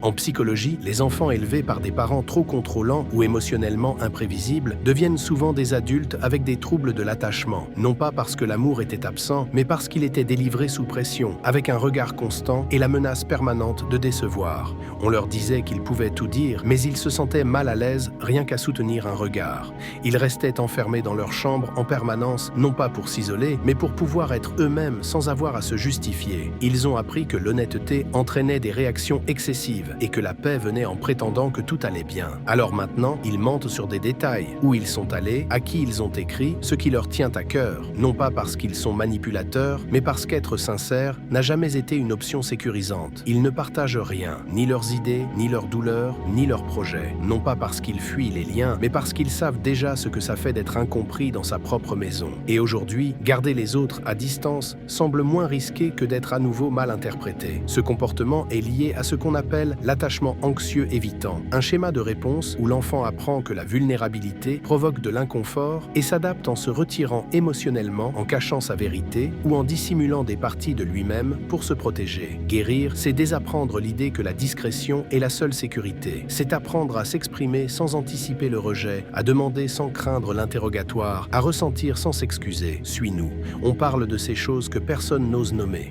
En psychologie, les enfants élevés par des parents trop contrôlants ou émotionnellement imprévisibles deviennent souvent des adultes avec des troubles de l'attachement, non pas parce que l'amour était absent, mais parce qu'il était délivré sous pression, avec un regard constant et la menace permanente de décevoir. On leur disait qu'ils pouvaient tout dire, mais ils se sentaient mal à l'aise rien qu'à soutenir un regard. Ils restaient enfermés dans leur chambre en permanence, non pas pour s'isoler, mais pour pouvoir être eux-mêmes sans avoir à se justifier. Ils ont appris que l'honnêteté entraînait des réactions excessives et que la paix venait en prétendant que tout allait bien. Alors maintenant, ils mentent sur des détails, où ils sont allés, à qui ils ont écrit, ce qui leur tient à cœur, non pas parce qu'ils sont manipulateurs, mais parce qu'être sincère n'a jamais été une option sécurisante. Ils ne partagent rien, ni leurs idées, ni leurs douleurs, ni leurs projets, non pas parce qu'ils fuient les liens, mais parce qu'ils savent déjà ce que ça fait d'être incompris dans sa propre maison. Et aujourd'hui, garder les autres à distance semble moins risqué que d'être à nouveau mal interprété. Ce comportement est lié à ce qu'on appelle l'attachement anxieux évitant, un schéma de réponse où l'enfant apprend que la vulnérabilité provoque de l'inconfort et s'adapte en se retirant émotionnellement, en cachant sa vérité ou en dissimulant des parties de lui-même pour se protéger. Guérir, c'est désapprendre l'idée que la discrétion est la seule sécurité. C'est apprendre à s'exprimer sans anticiper le rejet, à demander sans craindre l'interrogatoire, à ressentir sans s'excuser. Suis-nous. On parle de ces choses que personne n'ose nommer.